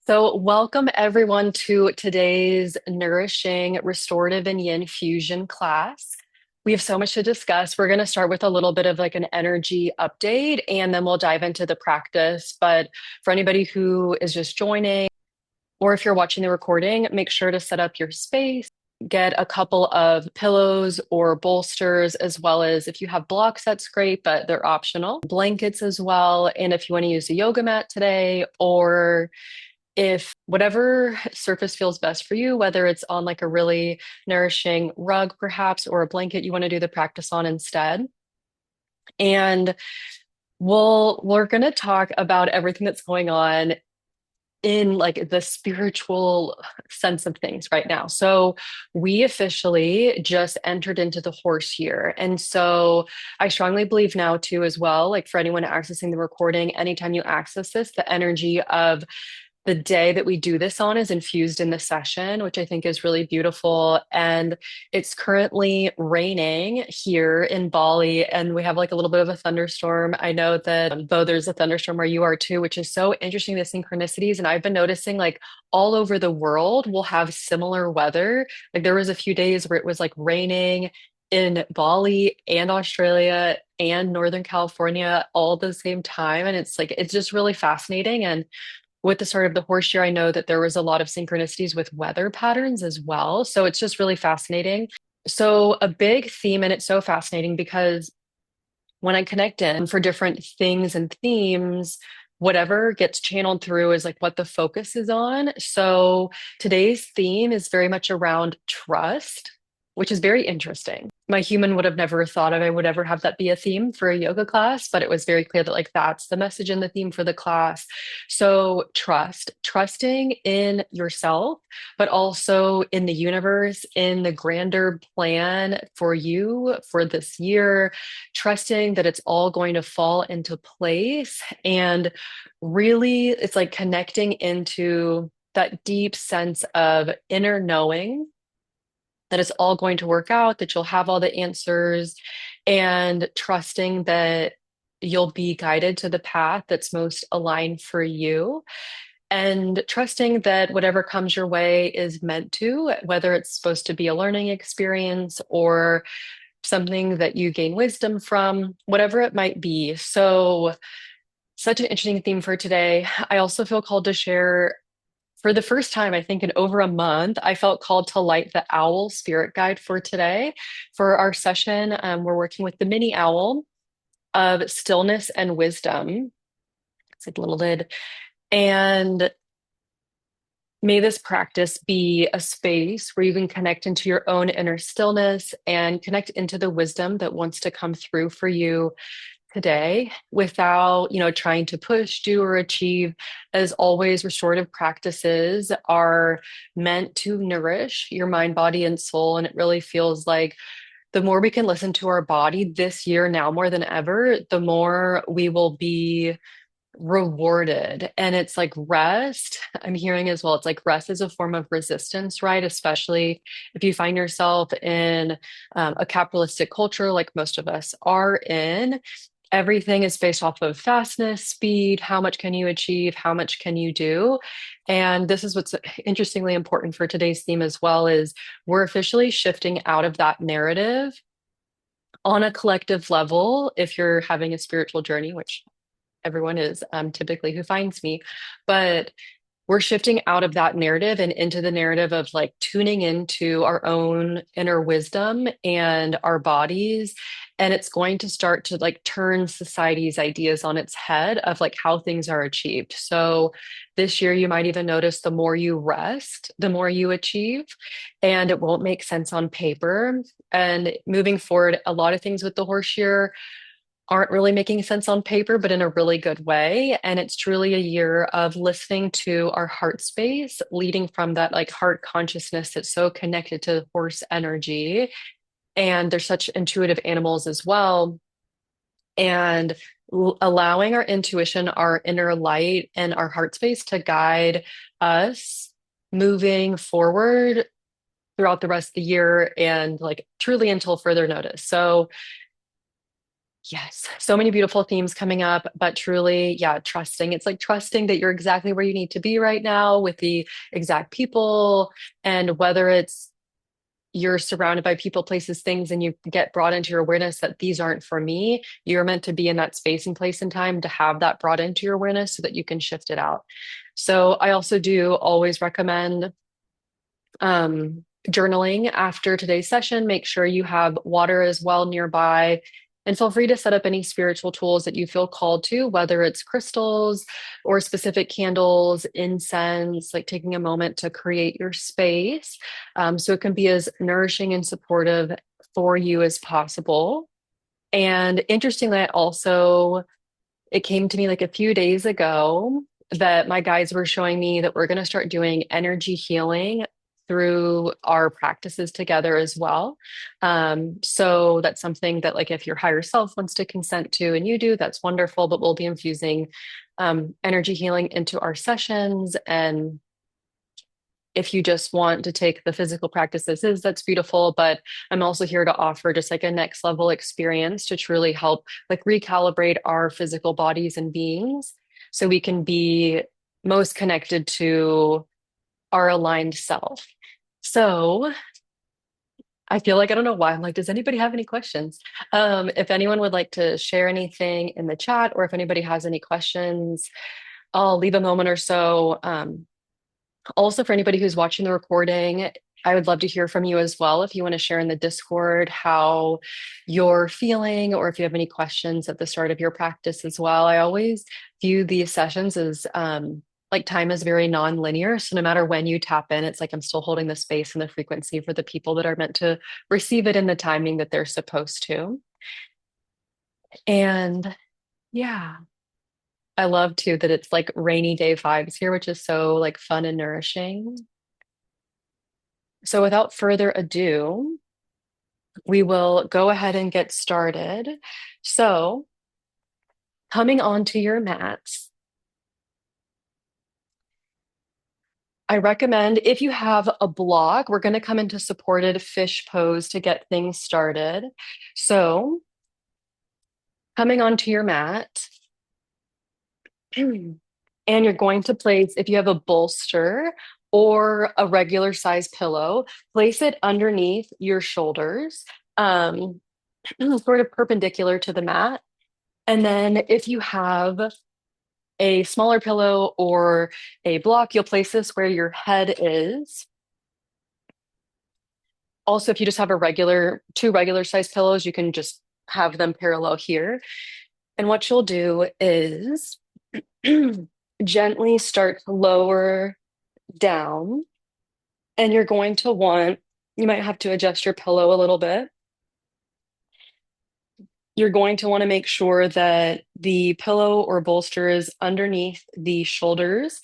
So, welcome everyone to today's Nourishing Restorative and Yin Fusion class. We have so much to discuss. We're going to start with a little bit of like an energy update and then we'll dive into the practice. But for anybody who is just joining, or if you're watching the recording, make sure to set up your space, get a couple of pillows or bolsters, as well as if you have blocks, that's great, but they're optional. Blankets as well. And if you want to use a yoga mat today, or if whatever surface feels best for you, whether it's on like a really nourishing rug, perhaps, or a blanket you want to do the practice on instead. And we're going to talk about everything that's going on in like the spiritual sense of things right now. So we officially just entered into the horse year. And so I strongly believe now too, as well, like for anyone accessing the recording, anytime you access this, the energy of the day that we do this on is infused in the session, which I think is really beautiful. And it's currently raining here in Bali, and we have like a little bit of a thunderstorm. I know that though there's a thunderstorm where you are too, which is so interesting, the synchronicities. And I've been noticing like all over the world will have similar weather. Like there was a few days where it was like raining in Bali and Australia and Northern California all at the same time. And it's like, it's just really fascinating. And with the start of the horse year, I know that there was a lot of synchronicities with weather patterns as well. So it's just really fascinating. So, a big theme, and it's so fascinating because when I connect in for different things and themes, whatever gets channeled through is like what the focus is on. So, today's theme is very much around trust, which is very interesting. My human would have never thought of I would ever have that be a theme for a yoga class, but it was very clear that like that's the message and the theme for the class. So trusting in yourself, but also in the universe, in the grander plan for you for this year, trusting that it's all going to fall into place. And really, it's like connecting into that deep sense of inner knowing that it's all going to work out, that you'll have all the answers, and trusting that you'll be guided to the path that's most aligned for you, and trusting that whatever comes your way is meant to, whether it's supposed to be a learning experience or something that you gain wisdom from, whatever it might be. So, such an interesting theme for today. I also feel called to share for the first time, I think in over a month, I felt called to light the owl spirit guide for today. For our session, we're working with the mini owl of stillness and wisdom. It's like a little lid. And may this practice be a space where you can connect into your own inner stillness and connect into the wisdom that wants to come through for you today without, trying to push, do, or achieve. As always, restorative practices are meant to nourish your mind, body, and soul. And it really feels like the more we can listen to our body this year, now more than ever, the more we will be rewarded. And it's like rest. I'm hearing as well, it's like rest is a form of resistance, right? Especially if you find yourself in a capitalistic culture like most of us are in. Everything is based off of fastness, speed, how much can you achieve, how much can you do? And this is what's interestingly important for today's theme as well is we're officially shifting out of that narrative on a collective level. If you're having a spiritual journey, which everyone is typically who finds me, but we're shifting out of that narrative and into the narrative of like tuning into our own inner wisdom and our bodies. And it's going to start to like turn society's ideas on its head of like how things are achieved. So this year, you might even notice the more you rest, the more you achieve, and it won't make sense on paper. And moving forward, a lot of things with the horse year aren't really making sense on paper, but in a really good way. And it's truly a year of listening to our heart space, leading from that like heart consciousness that's so connected to horse energy. And they're such intuitive animals as well. And allowing our intuition, our inner light, and our heart space to guide us moving forward throughout the rest of the year and like truly until further notice. So, Yes, so many beautiful themes coming up, but truly, yeah, trusting. It's like trusting that you're exactly where you need to be right now with the exact people. And whether it's you're surrounded by people, places, things, and you get brought into your awareness that these aren't for me, you're meant to be in that space and place and time to have that brought into your awareness so that you can shift it out. So I also do always recommend journaling after today's session. Make sure you have water as well nearby. And feel free to set up any spiritual tools that you feel called to, whether it's crystals or specific candles, incense, like taking a moment to create your space. So it can be as nourishing and supportive for you as possible. And interestingly, I also it came to me like a few days ago that my guides were showing me that we're going to start doing energy healing through our practices together as well. So that's something that, like, if your higher self wants to consent to and you do, that's wonderful. But we'll be infusing energy healing into our sessions. And if you just want to take the physical practices, is that's beautiful. But I'm also here to offer just like a next level experience to truly help like recalibrate our physical bodies and beings so we can be most connected to our aligned self. So I feel like I don't know why. I'm like, does anybody have any questions? If anyone would like to share anything in the chat, or if anybody has any questions, I'll leave a moment or so. Also, for anybody who's watching the recording, I would love to hear from you as well. If you want to share in the Discord how you're feeling, or if you have any questions at the start of your practice as well. I always view these sessions as like time is very non-linear. So no matter when you tap in, it's like I'm still holding the space and the frequency for the people that are meant to receive it in the timing that they're supposed to. And yeah, I love too that it's like rainy day vibes here, which is so like fun and nourishing. So without further ado, we will go ahead and get started. So, coming onto your mats, I recommend if you have a block, we're going to come into supported fish pose to get things started. So, coming onto your mat, and you're going to place, if you have a bolster or a regular size pillow, place it underneath your shoulders, um, sort of perpendicular to the mat. And then if you have a smaller pillow or a block, you'll place this where your head is. Also, if you just have two regular size pillows, you can just have them parallel here. And what you'll do is gently start to lower down. And you're going to want, you might have to adjust your pillow a little bit. You're going to want to make sure that the pillow or bolster is underneath the shoulders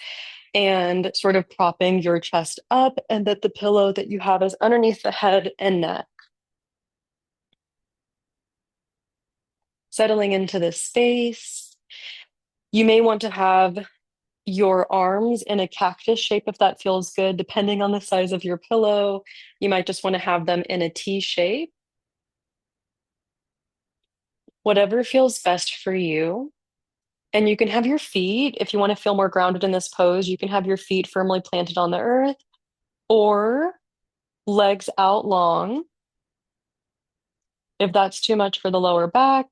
and sort of propping your chest up, and that the pillow that you have is underneath the head and neck. Settling into this space. You may want to have your arms in a cactus shape if that feels good, depending on the size of your pillow. You might just want to have them in a T shape. Whatever feels best for you. And you can have your feet, if you want to feel more grounded in this pose, you can have your feet firmly planted on the earth or legs out long. If that's too much for the lower back,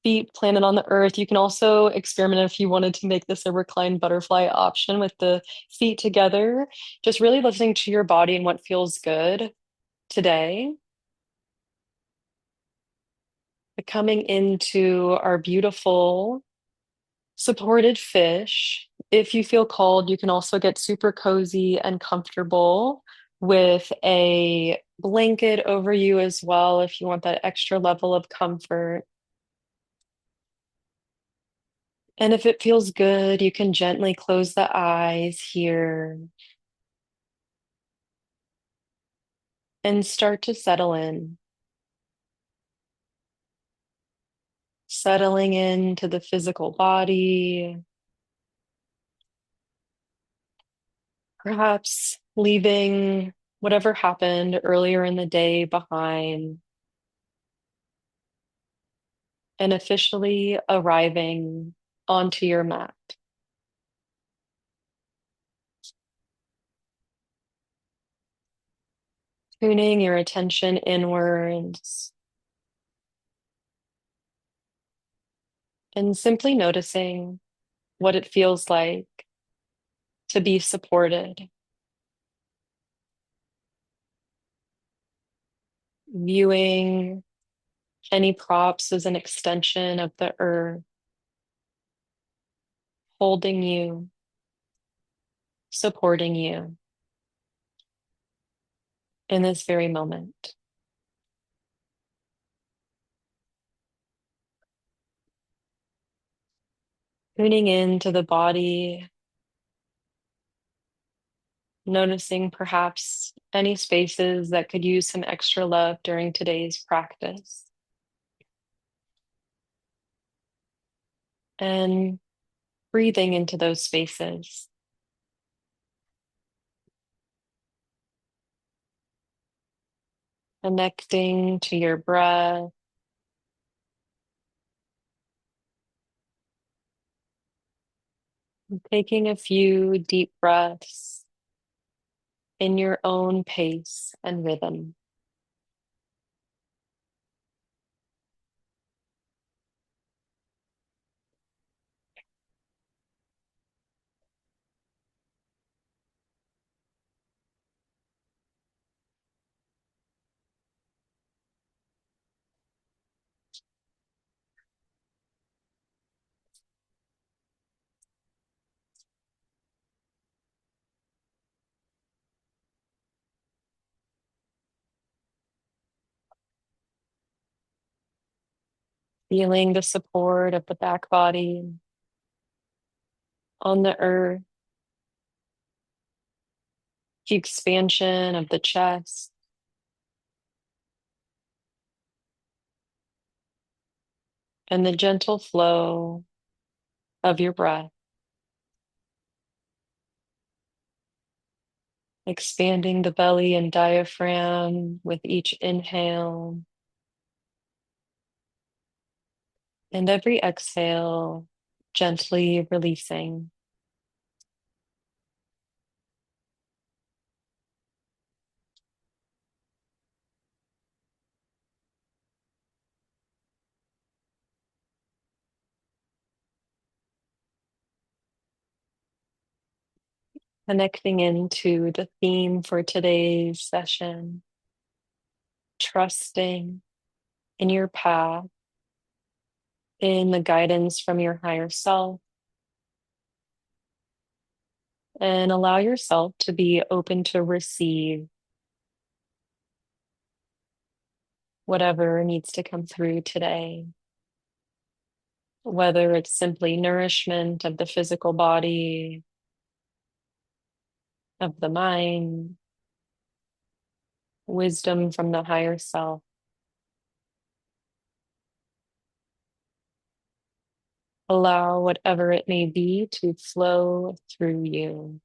feet planted on the earth. You can also experiment if you wanted to make this a reclined butterfly option with the feet together. Just really listening to your body and what feels good today. Coming into our beautiful supported fish. If you feel cold, you can also get super cozy and comfortable with a blanket over you as well if you want that extra level of comfort. And if it feels good, you can gently close the eyes here and start to settle in, settling into the physical body, perhaps leaving whatever happened earlier in the day behind. and officially arriving onto your mat. Tuning your attention inwards and simply noticing what it feels like to be supported, viewing any props as an extension of the earth, holding you, supporting you in this very moment. Tuning into the body, noticing perhaps any spaces that could use some extra love during today's practice. And breathing into those spaces. Connecting to your breath, taking a few deep breaths in your own pace and rhythm. Feeling the support of the back body on the earth, the expansion of the chest, and the gentle flow of your breath, expanding the belly and diaphragm with each inhale, and every exhale, gently releasing. Connecting into the theme for today's session, trusting in your path, in the guidance from your higher self, and allow yourself to be open to receive whatever needs to come through today, whether it's simply nourishment of the physical body, of the mind, wisdom from the higher self. Allow whatever it may be to flow through you.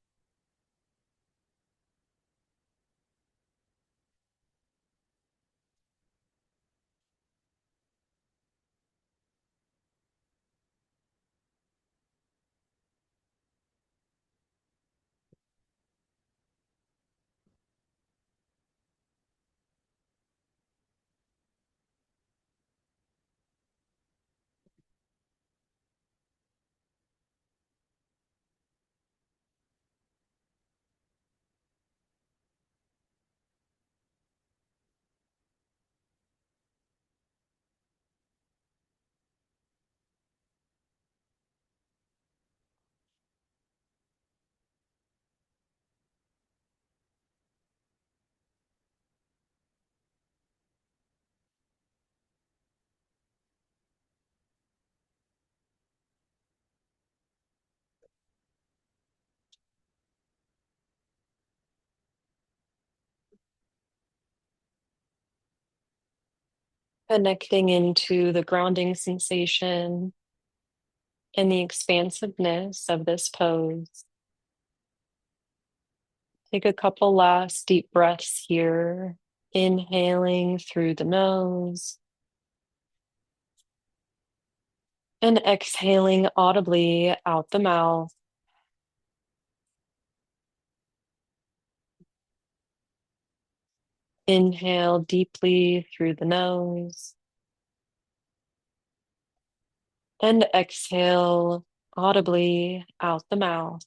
Connecting into the grounding sensation and the expansiveness of this pose. Take a couple last deep breaths here, inhaling through the nose And exhaling audibly out the mouth. Inhale deeply through the nose and exhale audibly out the mouth.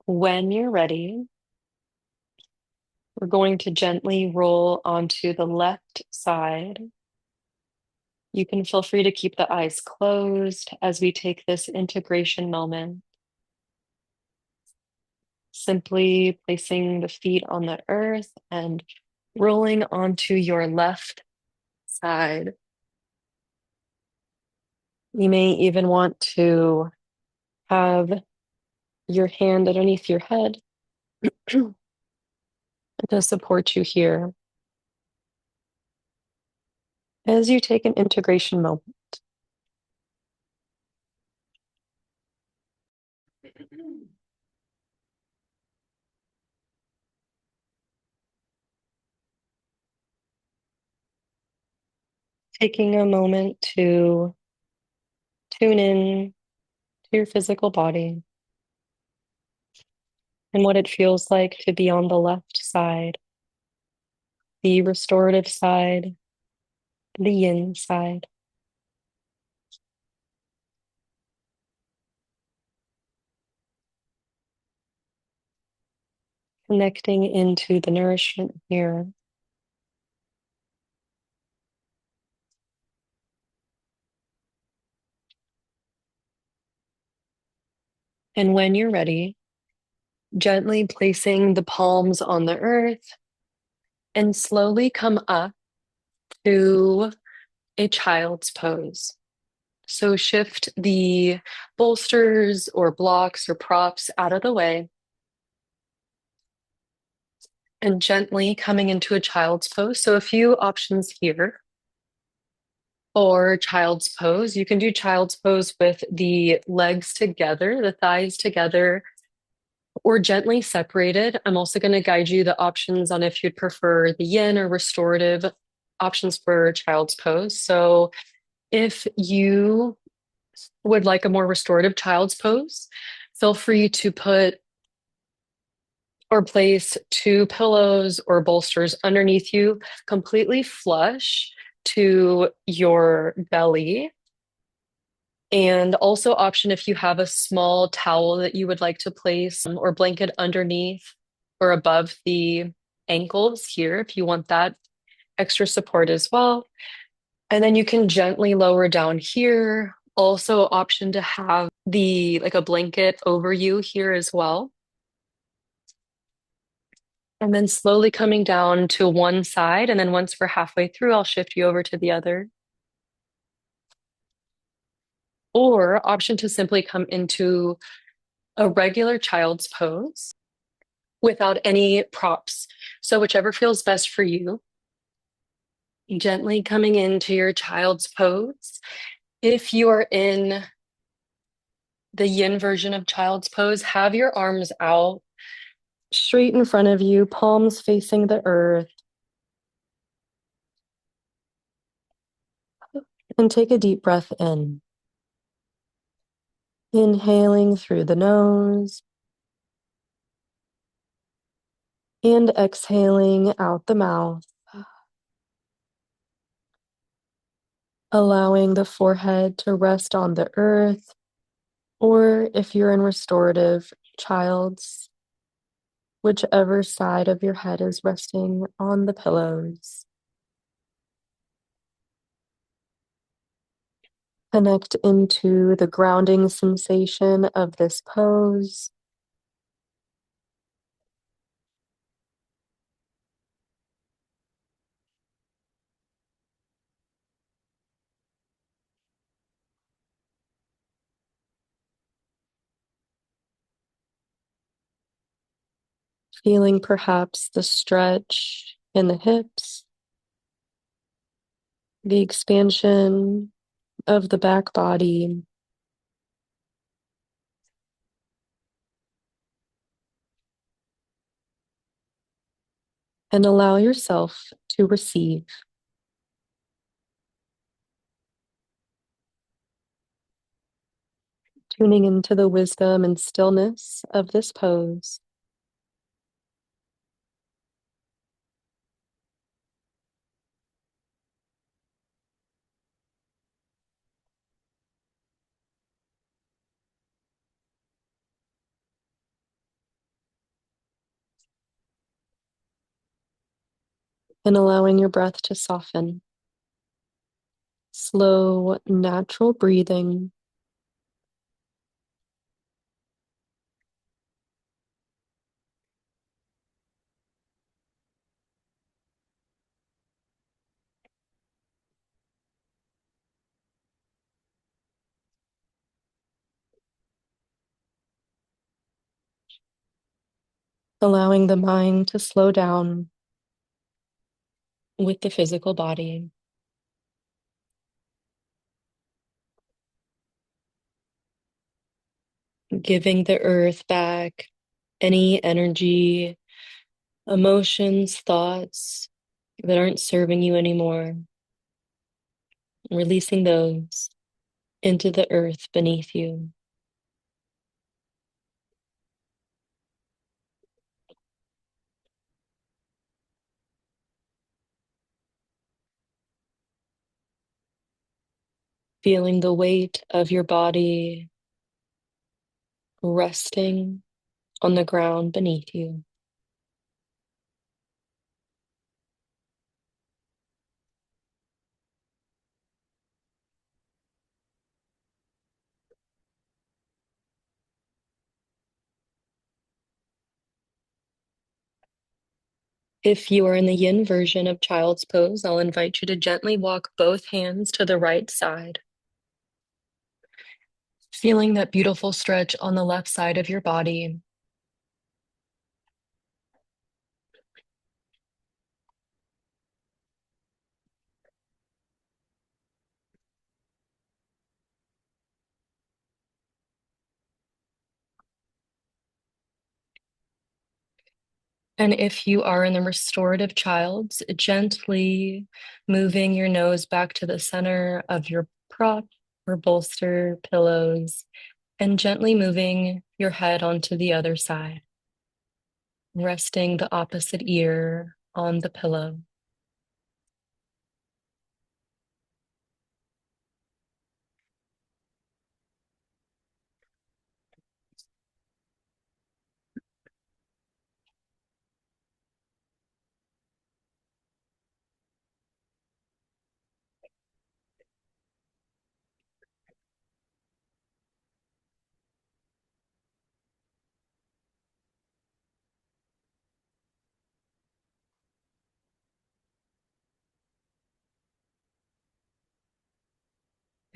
When you're ready, we're going to gently roll onto the left side. You can feel free to keep the eyes closed as we take this integration moment. Simply placing the feet on the earth and rolling onto your left side. You may even want to have your hand underneath your head to support you here as you take an integration moment. Taking a moment to tune in to your physical body and what it feels like to be on the left side, the restorative side, the yin side. Connecting into the nourishment here. And when you're ready, gently placing the palms on the earth and slowly come up to a child's pose. So shift the bolsters or blocks or props out of the way and gently coming into a child's pose. So a few options here for child's pose. You can do child's pose with the legs together, the thighs together, or gently separated. I'm also going to guide you the options on if you'd prefer the yin or restorative options for child's pose. So if you would like a more restorative child's pose, feel free to put or place two pillows or bolsters underneath you, completely flush to your belly. And also option if you have a small towel that you would like to place or blanket underneath or above the ankles here if you want that extra support as well. And then you can gently lower down here. Also option to have the like a blanket over you here as well. And then slowly coming down to one side. And then once we're halfway through, I'll shift you over to the other. Or option to simply come into a regular child's pose without any props. So whichever feels best for you. Gently coming into your child's pose. If you are in the yin version of child's pose, have your arms out straight in front of you, palms facing the earth. And take a deep breath in. Inhaling through the nose and exhaling out the mouth. Allowing the forehead to rest on the earth, or if you're in restorative child's, whichever side of your head is resting on the pillows. Connect into the grounding sensation of this pose. Feeling perhaps the stretch in the hips, the expansion of the back body. And allow yourself to receive. tuning into the wisdom and stillness of this pose. And allowing your breath to soften. Slow, natural breathing. Allowing the mind to slow down with the physical body. Giving the earth back any energy, emotions, thoughts that aren't serving you anymore. Releasing those into the earth beneath you. Feeling the weight of your body resting on the ground beneath you. If you are in the yin version of child's pose, I'll invite you to gently walk both hands to the right side. Feeling that beautiful stretch on the left side of your body. And if you are in the restorative child's, gently moving your nose back to the center of your prop or bolster, pillows, and gently moving your head onto the other side, resting the opposite ear on the pillow.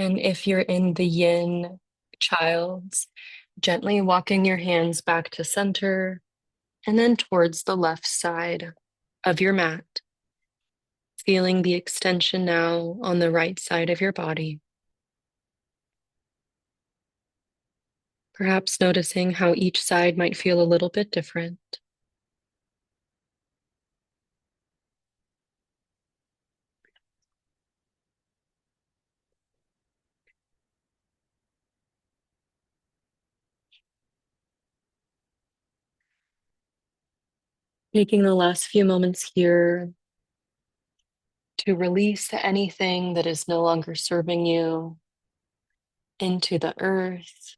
And if you're in the yin child's, gently walking your hands back to center and then towards the left side of your mat, feeling the extension now on the right side of your body. Perhaps noticing how each side might feel a little bit different. Taking the last few moments here to release anything that is no longer serving you into the earth.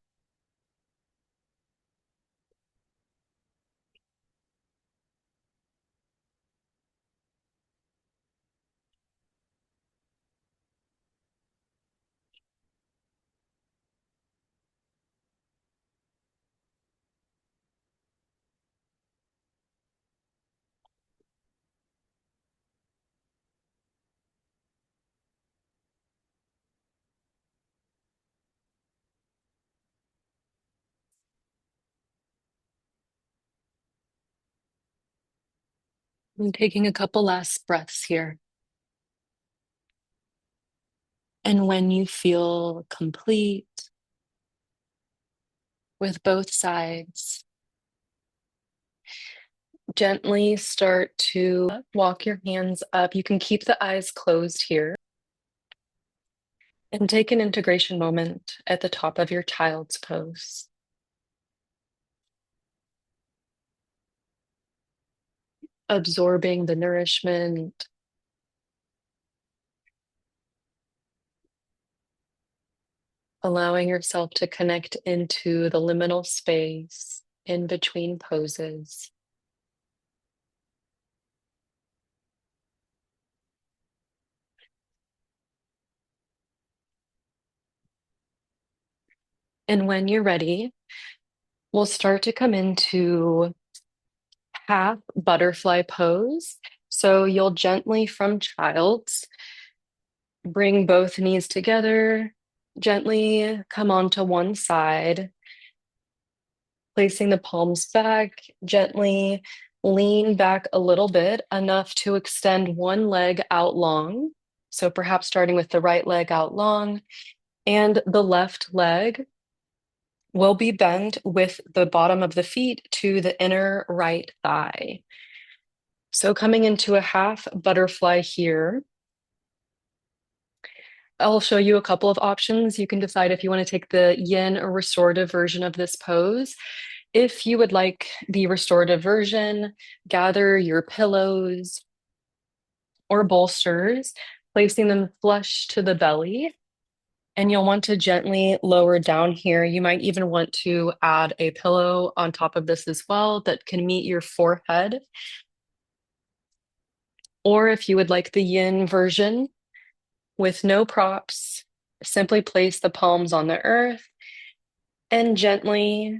And taking a couple last breaths here. And when you feel complete with both sides, gently start to walk your hands up. You can keep the eyes closed here. And take an integration moment at the top of your child's pose, absorbing the nourishment, allowing yourself to connect into the liminal space in between poses. And when you're ready, we'll start to come into half butterfly pose. So you'll gently from child's bring both knees together, gently come onto one side, placing the palms back, gently lean back a little bit, enough to extend one leg out long. So perhaps starting with the right leg out long, and the left leg will be bent with the bottom of the feet to the inner right thigh. So coming into a half butterfly here, I'll show you a couple of options. You can decide if you want to take the yin or restorative version of this pose. If you would like the restorative version, gather your pillows or bolsters, placing them flush to the belly. And you'll want to gently lower down here. You might even want to add a pillow on top of this as well that can meet your forehead. Or if you would like the yin version with no props, simply place the palms on the earth and gently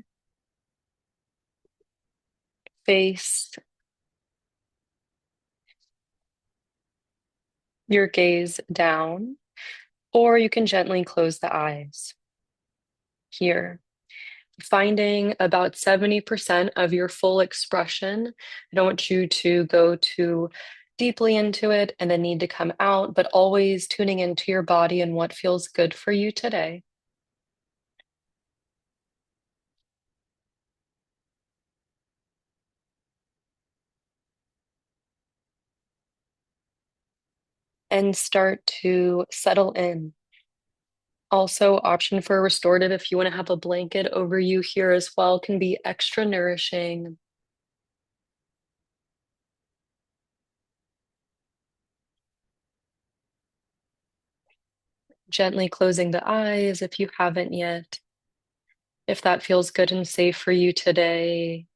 face your gaze down, or you can gently close the eyes here. Finding about 70% of your full expression. I don't want you to go too deeply into it and then need to come out, but always tuning into your body and what feels good for you today. And start to settle in. Also, option for restorative if you want to have a blanket over you here as well can be extra nourishing. Gently closing the eyes if you haven't yet. If that feels good and safe for you today.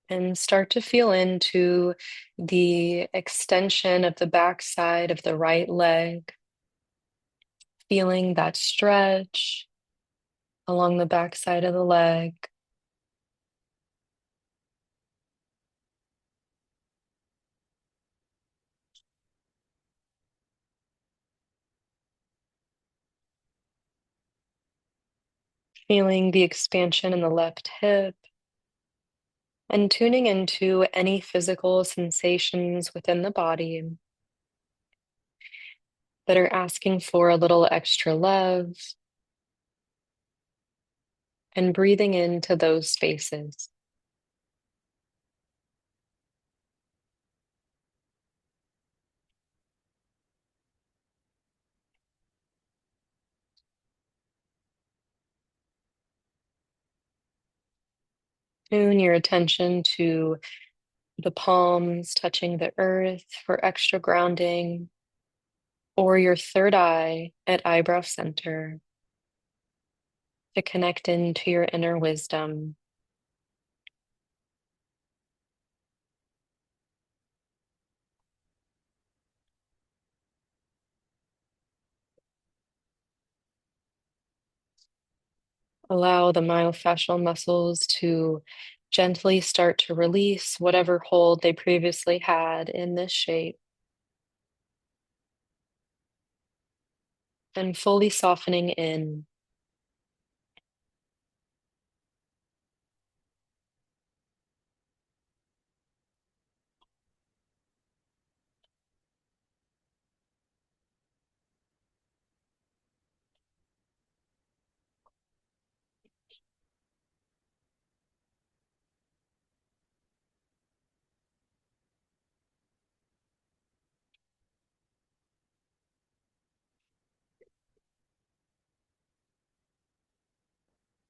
And start to feel into the extension of the backside of the right leg, feeling that stretch along the backside of the leg. Feeling the expansion in the left hip, and tuning into any physical sensations within the body that are asking for a little extra love, and breathing into those spaces. Tune your attention to the palms touching the earth for extra grounding, or your third eye at eyebrow center to connect into your inner wisdom. Allow the myofascial muscles to gently start to release whatever hold they previously had in this shape, and fully softening in.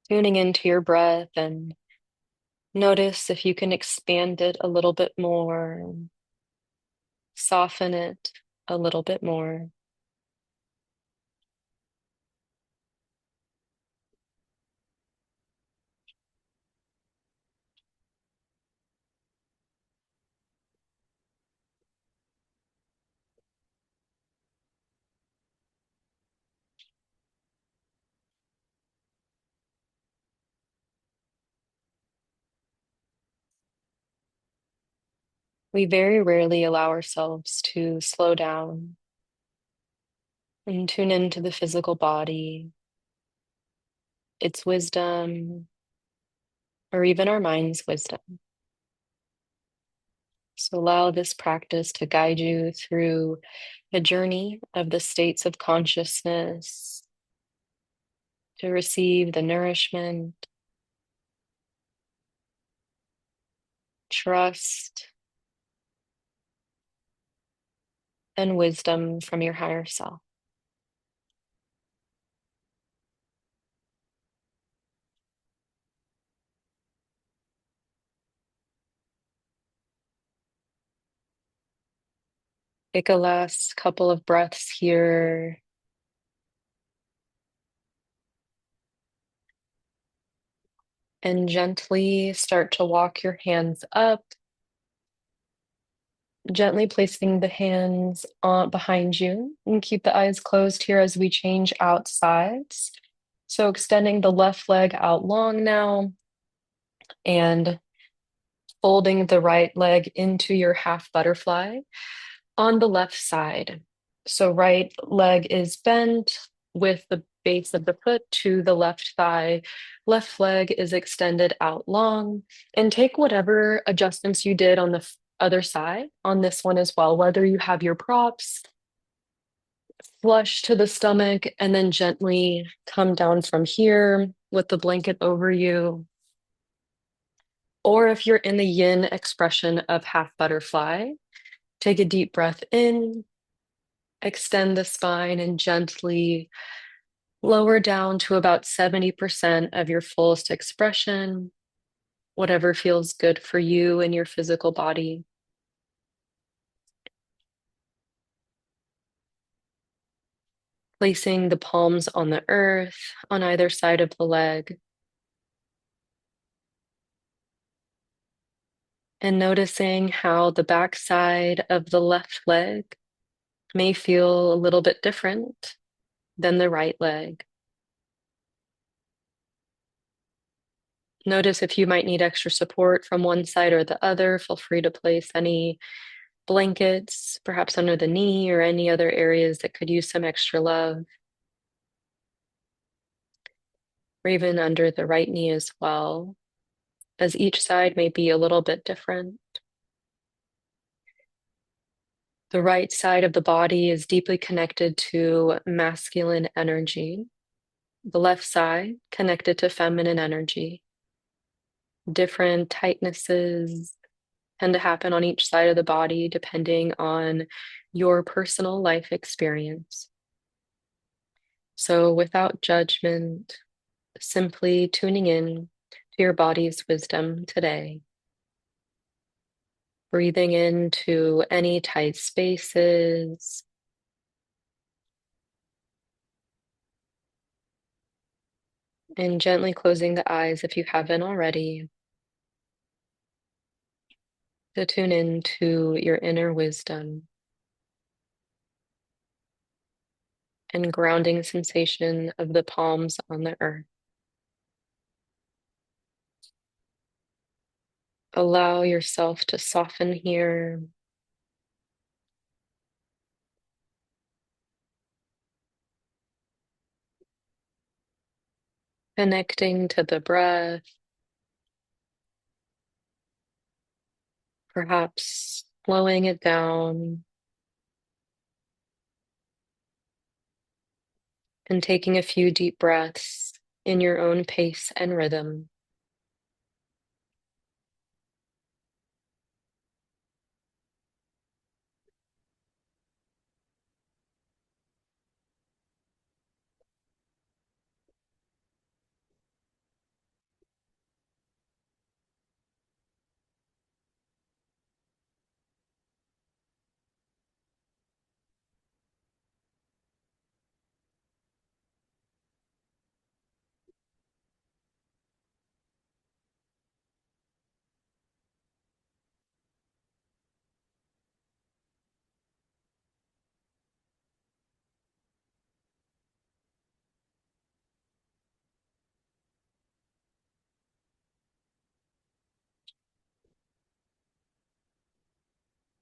Tuning into your breath and notice if you can expand it a little bit more, soften it a little bit more. We very rarely allow ourselves to slow down and tune into the physical body, its wisdom, or even our mind's wisdom. So allow this practice to guide you through a journey of the states of consciousness to receive the nourishment, trust, and wisdom from your higher self. Take a last couple of breaths here. And gently start to walk your hands up, gently placing the hands on behind you, and keep the eyes closed here as we change out sides. So extending the left leg out long now and folding the right leg into your half butterfly on the left side. So right leg is bent with the base of the foot to the left thigh. Left leg is extended out long. And take whatever adjustments you did on the other side on this one as well, whether you have your props flush to the stomach and then gently come down from here with the blanket over you. Or if you're in the yin expression of half butterfly, take a deep breath in, extend the spine, and gently lower down to about 70% of your fullest expression, whatever feels good for you and your physical body. Placing the palms on the earth on either side of the leg. And noticing how the back side of the left leg may feel a little bit different than the right leg. Notice if you might need extra support from one side or the other. Feel free to place any blankets, perhaps under the knee or any other areas that could use some extra love, or even under the right knee as well, as each side may be a little bit different. The right side of the body is deeply connected to masculine energy. The left side connected to feminine energy. Different tightnesses tend to happen on each side of the body depending on your personal life experience. So without judgment, simply tuning in to your body's wisdom today. Breathing into any tight spaces. And gently closing the eyes if you haven't already to tune into your inner wisdom and grounding sensation of the palms on the earth. Allow yourself to soften here. Connecting to the breath, perhaps slowing it down and taking a few deep breaths in your own pace and rhythm.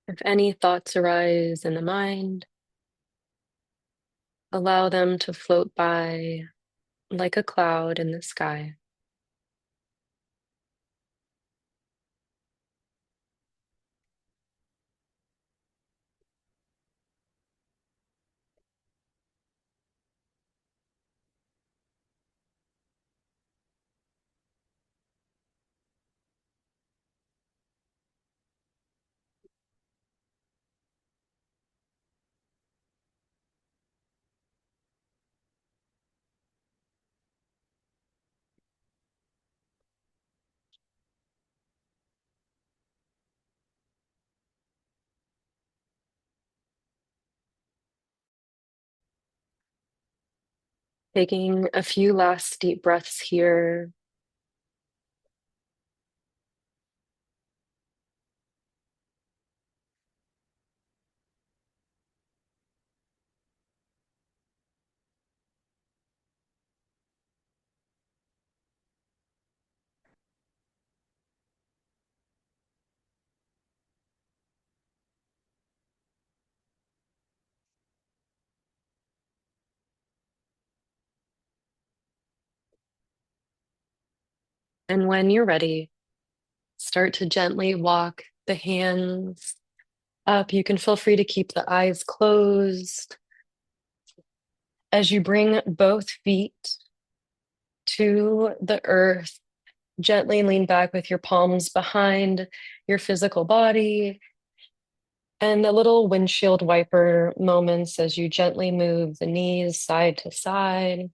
If any thoughts arise in the mind, allow them to float by like a cloud in the sky. Taking a few last deep breaths here. And when you're ready, start to gently walk the hands up. You can feel free to keep the eyes closed as you bring both feet to the earth. Gently lean back with your palms behind your physical body and the little windshield wiper moments as you gently move the knees side to side.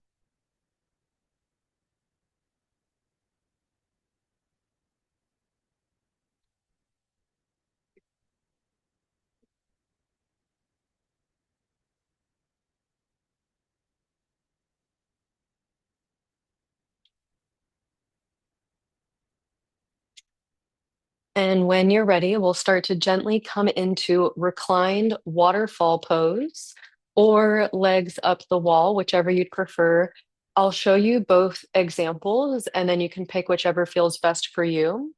And when you're ready, we'll start to gently come into reclined waterfall pose or legs up the wall, whichever you'd prefer. I'll show you both examples and then you can pick whichever feels best for you.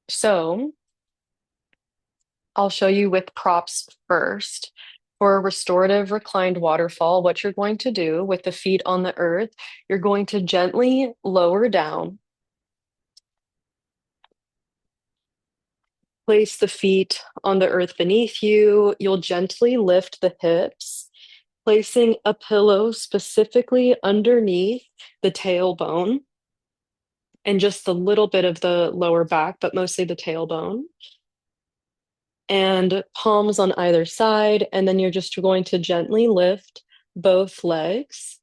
So I'll show you with props first. For a restorative reclined waterfall, what you're going to do with the feet on the earth, you're going to gently lower down, place the feet on the earth beneath you. You'll gently lift the hips, placing a pillow specifically underneath the tailbone and just a little bit of the lower back, but mostly the tailbone. And palms on either side. And then you're just going to gently lift both legs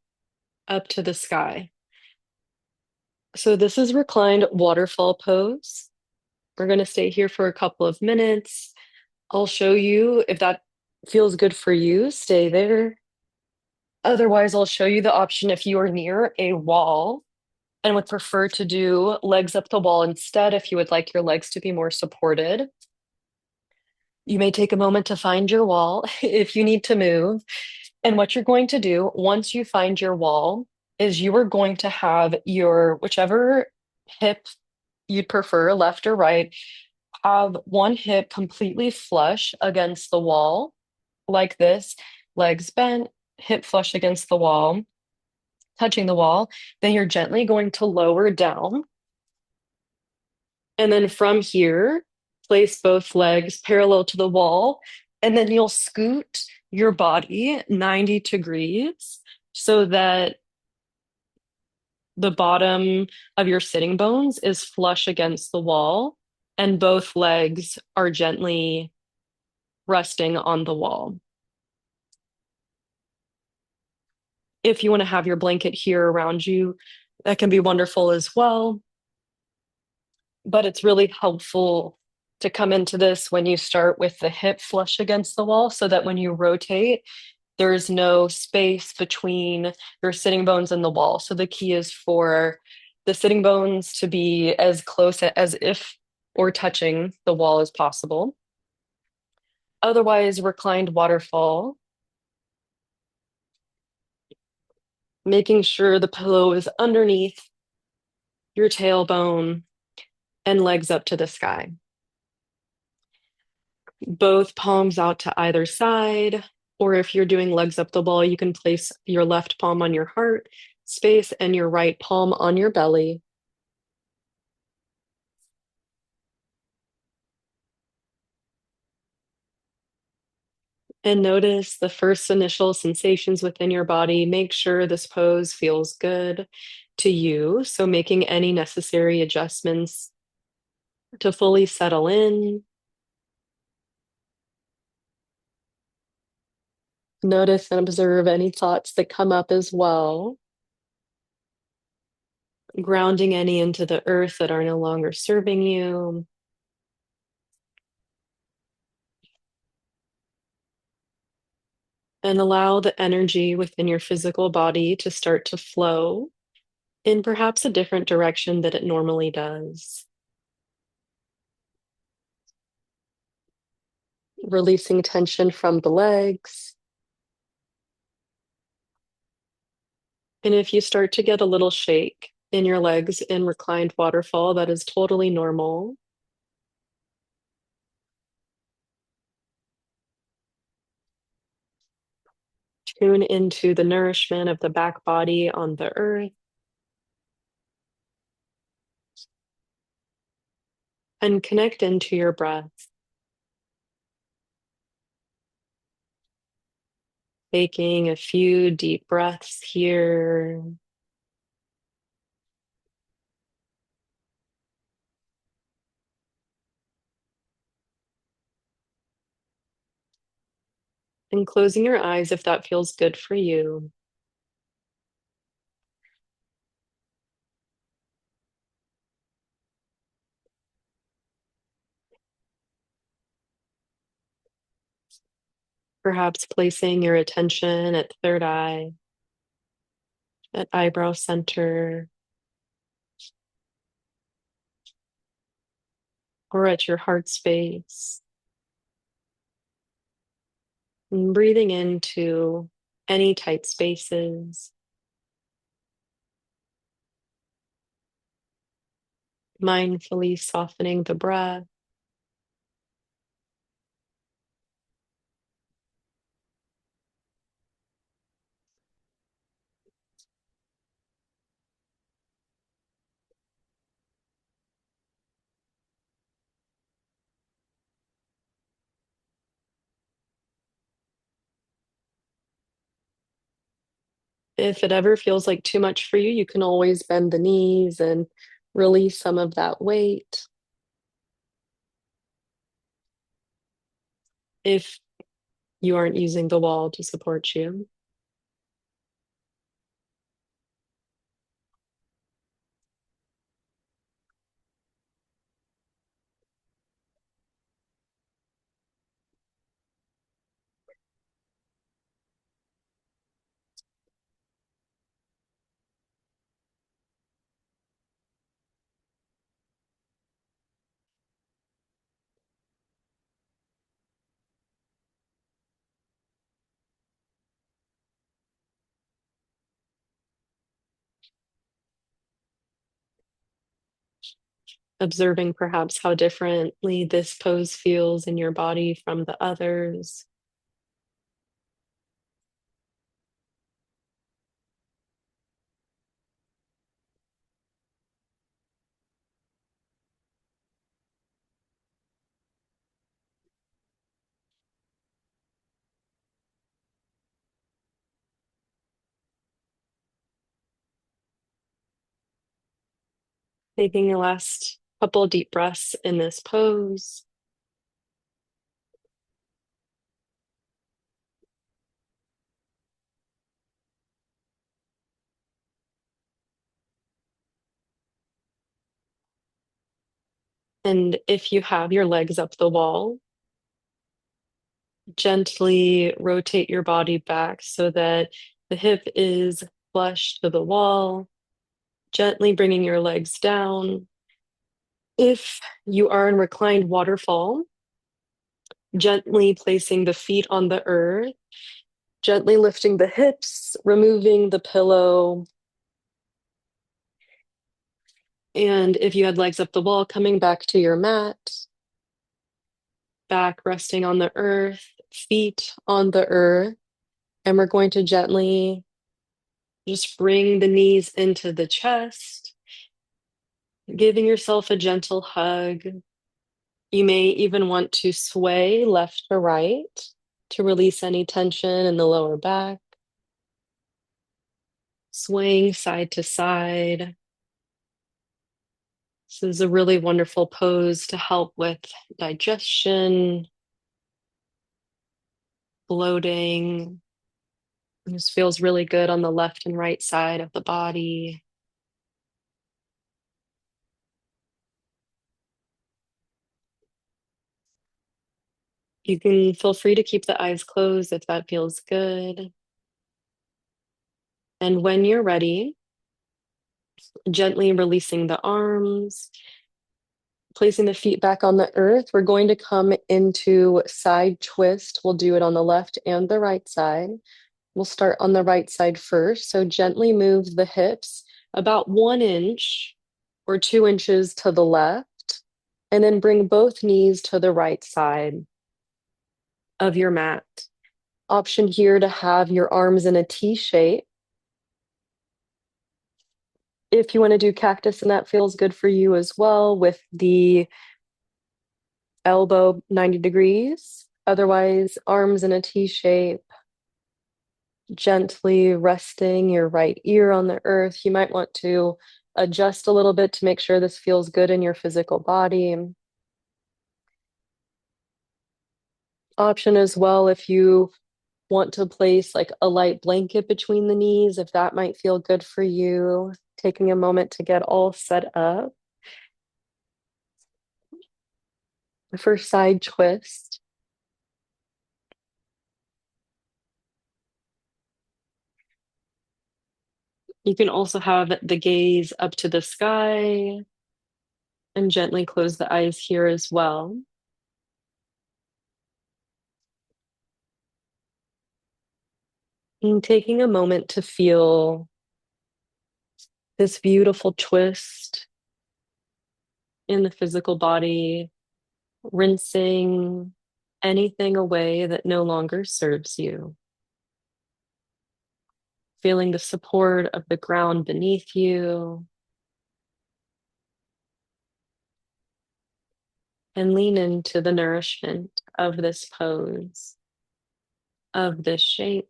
up to the sky. So this is reclined waterfall pose. We're going to stay here for a couple of minutes. I'll show you if that feels good for you, stay there. Otherwise, I'll show you the option if you are near a wall and would prefer to do legs up the wall instead, if you would like your legs to be more supported. You may take a moment to find your wall if you need to move. And what you're going to do once you find your wall is you are going to have your whichever hip you'd prefer, left or right, have one hip completely flush against the wall, like this, legs bent, hip flush against the wall, touching the wall. Then you're gently going to lower down. And then from here, place both legs parallel to the wall. And then you'll scoot your body 90 degrees so that the bottom of your sitting bones is flush against the wall and both legs are gently resting on the wall. If you want to have your blanket here around you, that can be wonderful as well. But it's really helpful to come into this when you start with the hip flush against the wall so that when you rotate, there is no space between your sitting bones and the wall. So the key is for the sitting bones to be as close as if or touching the wall as possible. Otherwise, reclined waterfall, making sure the pillow is underneath your tailbone and legs up to the sky. Both palms out to either side. Or if you're doing legs up the wall, you can place your left palm on your heart space and your right palm on your belly. And notice the first initial sensations within your body. Make sure this pose feels good to you. So, making any necessary adjustments to fully settle in. Notice and observe any thoughts that come up as well. Grounding any into the earth that are no longer serving you. And allow the energy within your physical body to start to flow in perhaps a different direction that it normally does. Releasing tension from the legs. And if you start to get a little shake in your legs in reclined waterfall, that is totally normal. Tune into the nourishment of the back body on the earth. And connect into your breath. Taking a few deep breaths here. And closing your eyes if that feels good for you. Perhaps placing your attention at third eye, at eyebrow center, or at your heart space. And breathing into any tight spaces, mindfully softening the breath. If it ever feels like too much for you, you can always bend the knees and release some of that weight. If you aren't using the wall to support you. Observing perhaps how differently this pose feels in your body from the others. Taking your last couple deep breaths in this pose. And if you have your legs up the wall, gently rotate your body back so that the hip is flush to the wall, gently bringing your legs down. If you are in reclined waterfall, gently placing the feet on the earth, gently lifting the hips, removing the pillow. And if you had legs up the wall, coming back to your mat. Back resting on the earth, feet on the earth. And we're going to gently just bring the knees into the chest, giving yourself a gentle hug. You may even want to sway left to right to release any tension in the lower back, swaying side to side. This is a really wonderful pose to help with digestion, bloating. This feels really good on the left and right side of the body. You can feel free to keep the eyes closed if that feels good. And when you're ready, gently releasing the arms, placing the feet back on the earth. We're going to come into side twist. We'll do it on the left and the right side. We'll start on the right side first. So gently move the hips about 1 inch or 2 inches to the left, and then bring both knees to the right side of your mat. Option here to have your arms in a T shape. If you want to do cactus and that feels good for you as well, with the elbow 90 degrees. Otherwise, arms in a T shape, gently resting your right ear on the earth. You might want to adjust a little bit to make sure this feels good in your physical body. Option as well if you want to place like a light blanket between the knees, if that might feel good for you. Taking a moment to get all set up. The first side twist. You can also have the gaze up to the sky and gently close the eyes here as well. And taking a moment to feel this beautiful twist in the physical body, rinsing anything away that no longer serves you. Feeling the support of the ground beneath you. And lean into the nourishment of this pose, of this shape.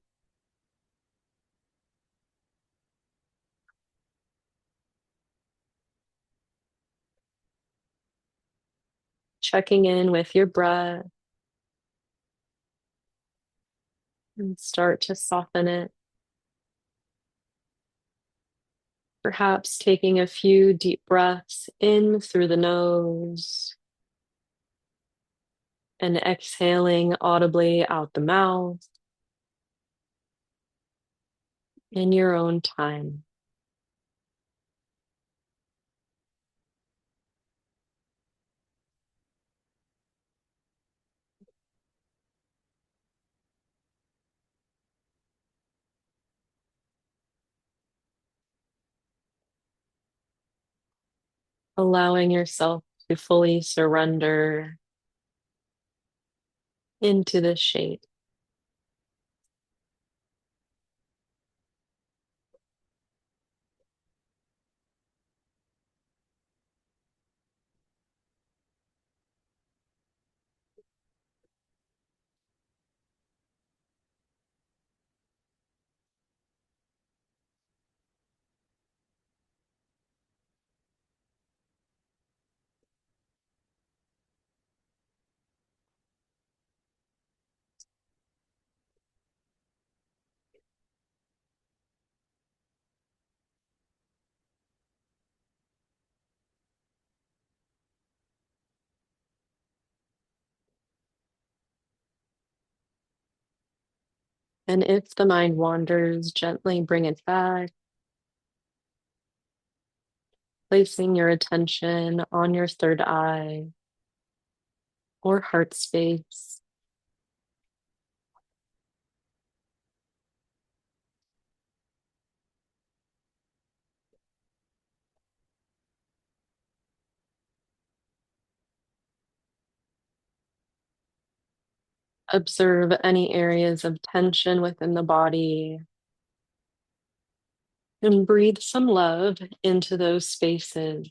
Checking in with your breath and start to soften it. Perhaps taking a few deep breaths in through the nose and exhaling audibly out the mouth in your own time. Allowing yourself to fully surrender into this shape. And if the mind wanders, gently bring it back, placing your attention on your third eye or heart space. Observe any areas of tension within the body and breathe some love into those spaces.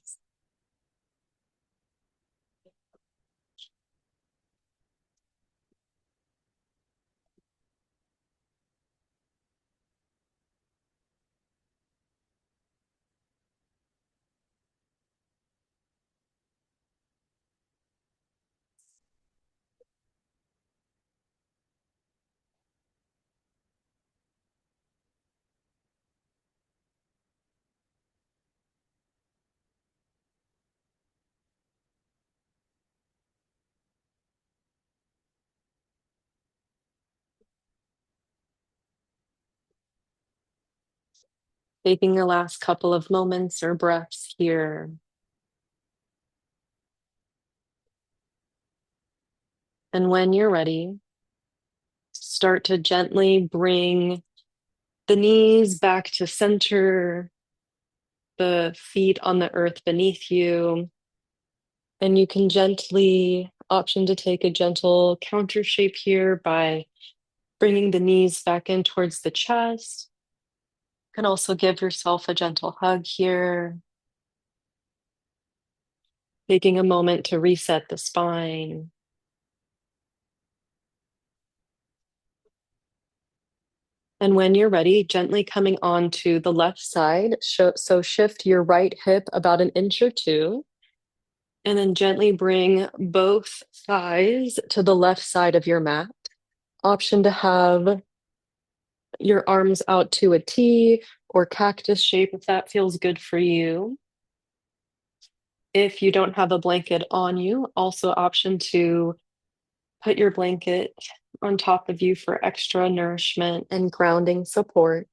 Taking the last couple of moments or breaths here. And when you're ready, start to gently bring the knees back to center, the feet on the earth beneath you. And you can gently option to take a gentle counter shape here by bringing the knees back in towards the chest. You can also give yourself a gentle hug here, taking a moment to reset the spine. And when you're ready, gently coming on to the left side. So shift your right hip about an inch or two, and then gently bring both thighs to the left side of your mat. Option to have your arms out to a T or cactus shape if that feels good for you. If you don't have a blanket on you, also option to put your blanket on top of you for extra nourishment and grounding support.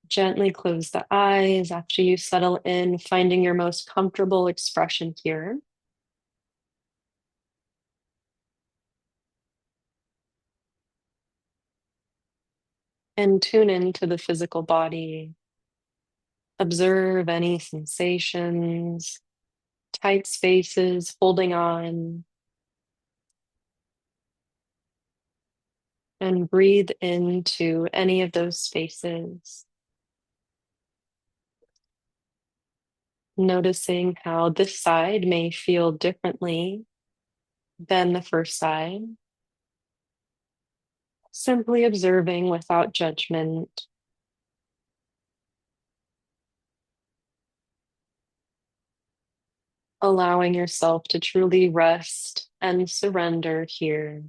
Gently close the eyes after you settle in, finding your most comfortable expression here. And tune into the physical body. Observe any sensations, tight spaces, holding on, and breathe into any of those spaces. Noticing how this side may feel differently than the first side. Simply observing without judgment. Allowing yourself to truly rest and surrender here.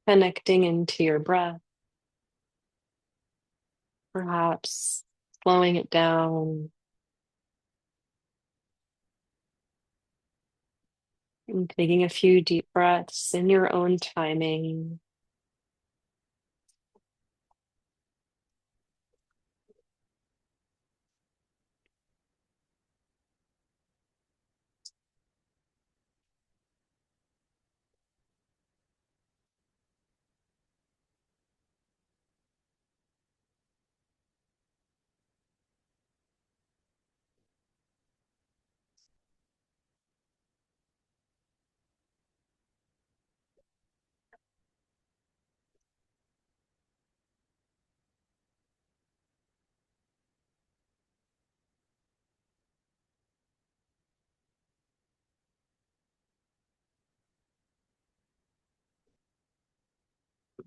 Connecting into your breath, perhaps slowing it down and taking a few deep breaths in your own timing.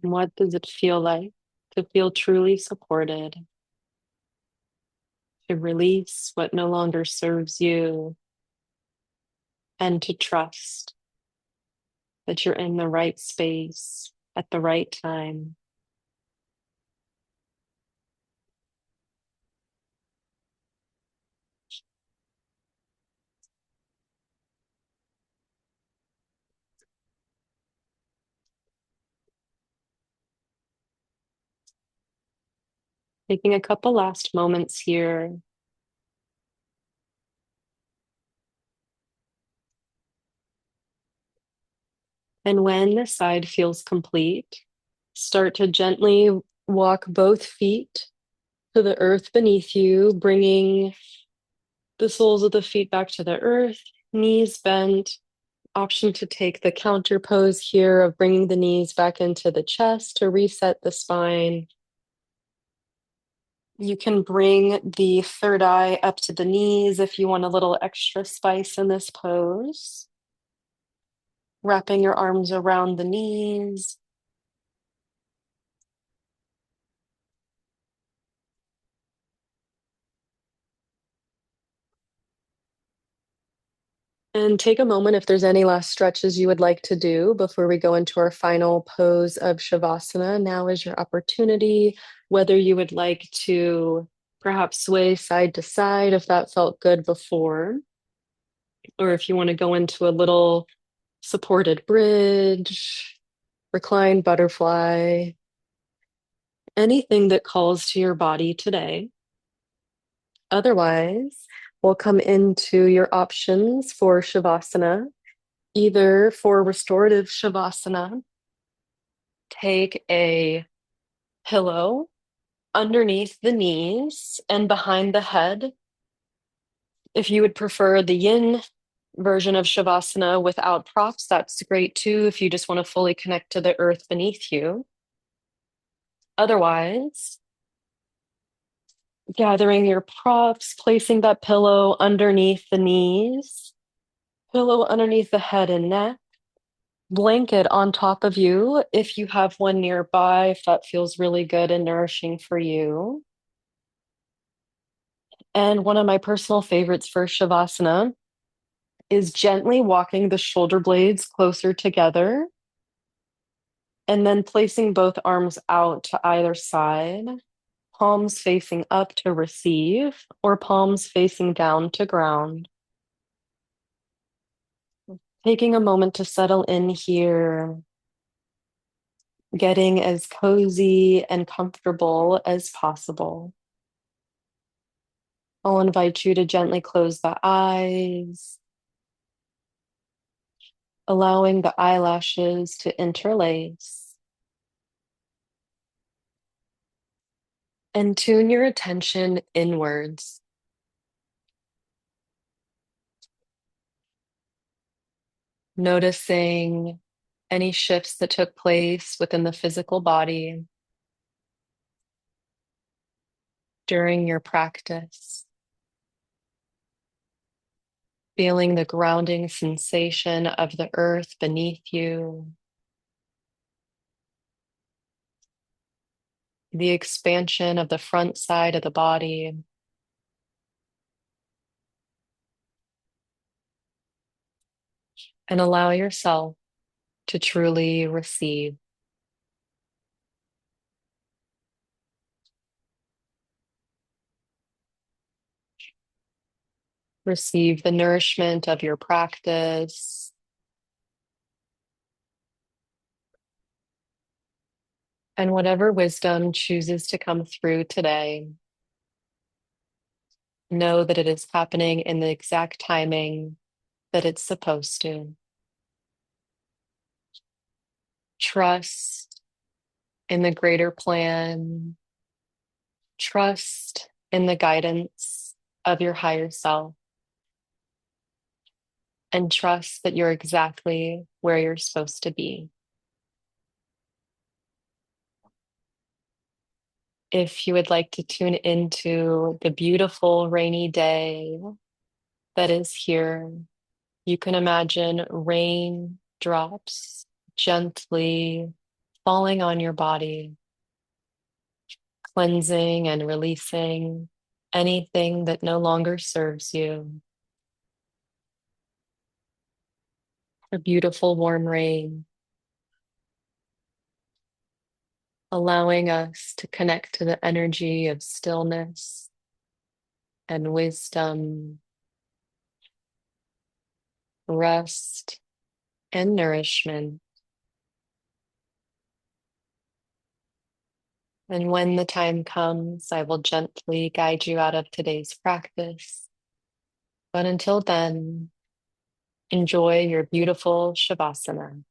What does it feel like to feel truly supported, to release what no longer serves you, and to trust that you're in the right space at the right time. Taking a couple last moments here. And when the side feels complete, start to gently walk both feet to the earth beneath you, bringing the soles of the feet back to the earth, knees bent. Option to take the counter pose here of bringing the knees back into the chest to reset the spine. You can bring the third eye up to the knees if you want a little extra spice in this pose. Wrapping your arms around the knees. And take a moment if there's any last stretches you would like to do before we go into our final pose of Shavasana. Now is your opportunity, whether you would like to perhaps sway side to side if that felt good before, or if you want to go into a little supported bridge, reclined butterfly, anything that calls to your body today. Otherwise, we'll come into your options for Shavasana. Either for restorative Shavasana, take a pillow underneath the knees and behind the head. If you would prefer the yin version of Shavasana without props, that's great too, if you just want to fully connect to the earth beneath you. Otherwise, gathering your props, placing that pillow underneath the knees, pillow underneath the head and neck, blanket on top of you if you have one nearby, if that feels really good and nourishing for you. And one of my personal favorites for Shavasana is gently walking the shoulder blades closer together and then placing both arms out to either side, palms facing up to receive or palms facing down to ground. Taking a moment to settle in here, getting as cozy and comfortable as possible. I'll invite you to gently close the eyes, allowing the eyelashes to interlace. And tune your attention inwards. Noticing any shifts that took place within the physical body during your practice. Feeling the grounding sensation of the earth beneath you. The expansion of the front side of the body. And allow yourself to truly receive. Receive the nourishment of your practice. And whatever wisdom chooses to come through today, know that it is happening in the exact timing that it's supposed to. Trust in the greater plan. Trust in the guidance of your higher self. And trust that you're exactly where you're supposed to be. If you would like to tune into the beautiful rainy day that is here, you can imagine rain drops gently falling on your body, cleansing and releasing anything that no longer serves you. A beautiful warm rain, allowing us to connect to the energy of stillness and wisdom, rest and nourishment. And when the time comes, I will gently guide you out of today's practice. But until then, enjoy your beautiful Shavasana.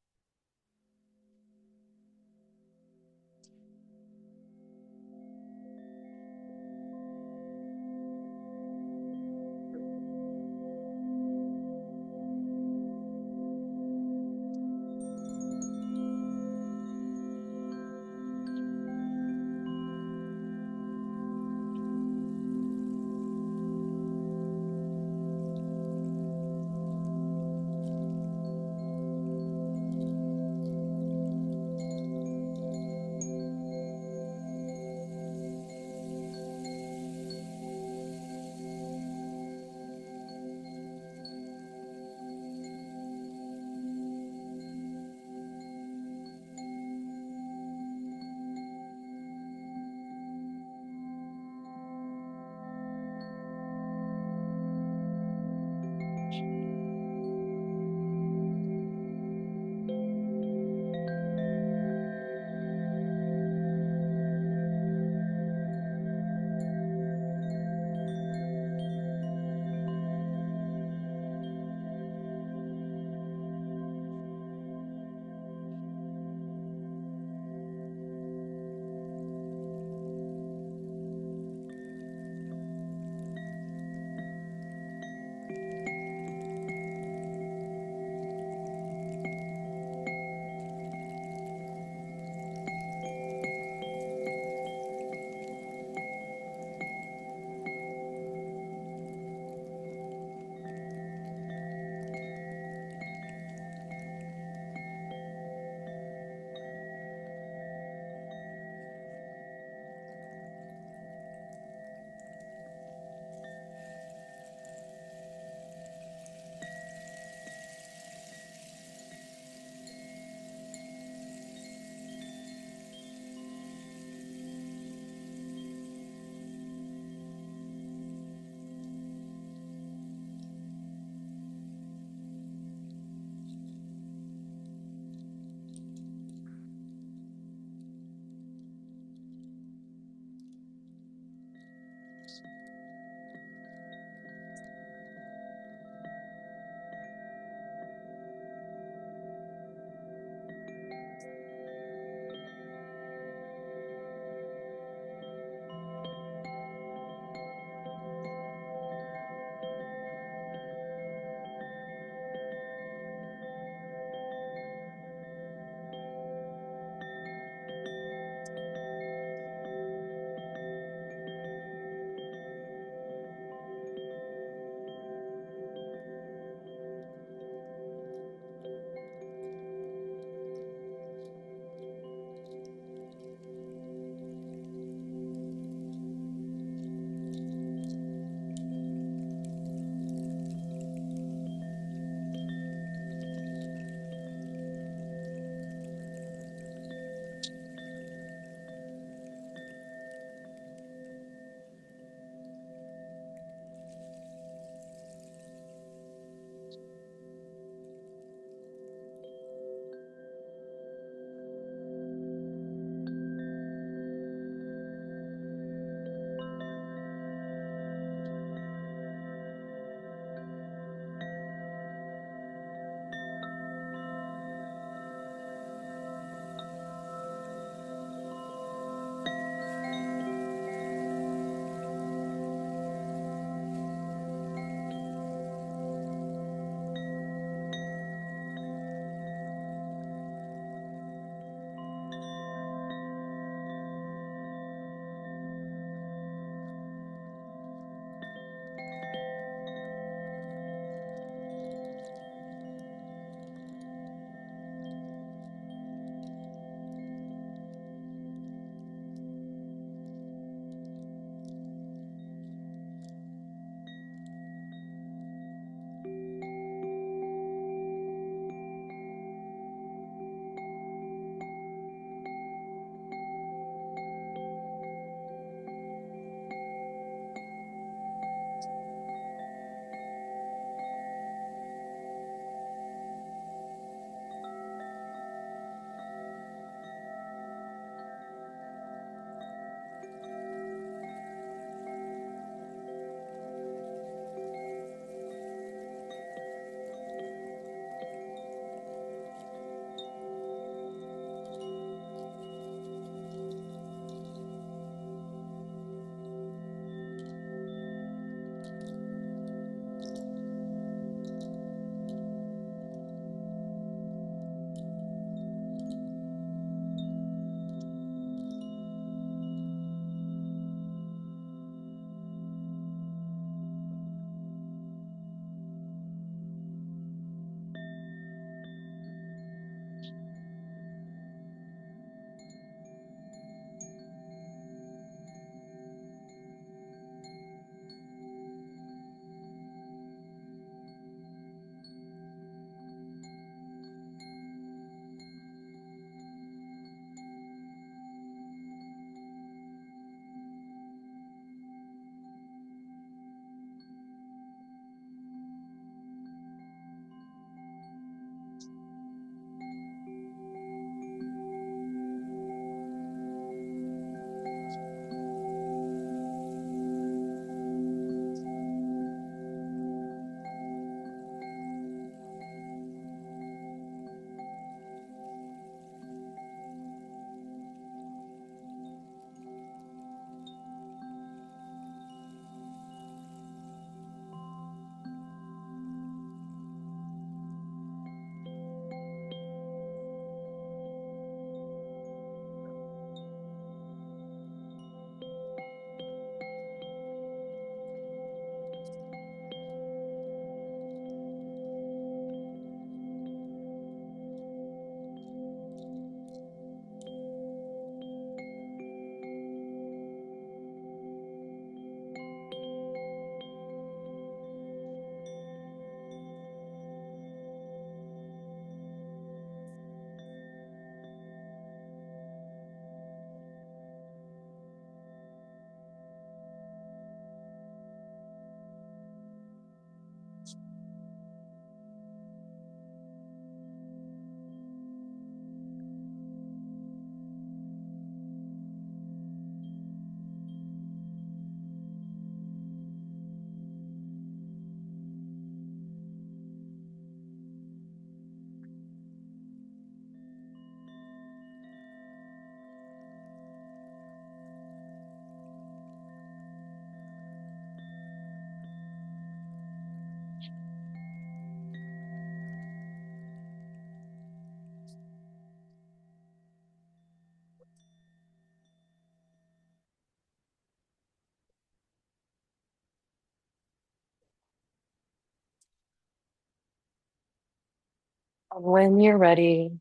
When you're ready,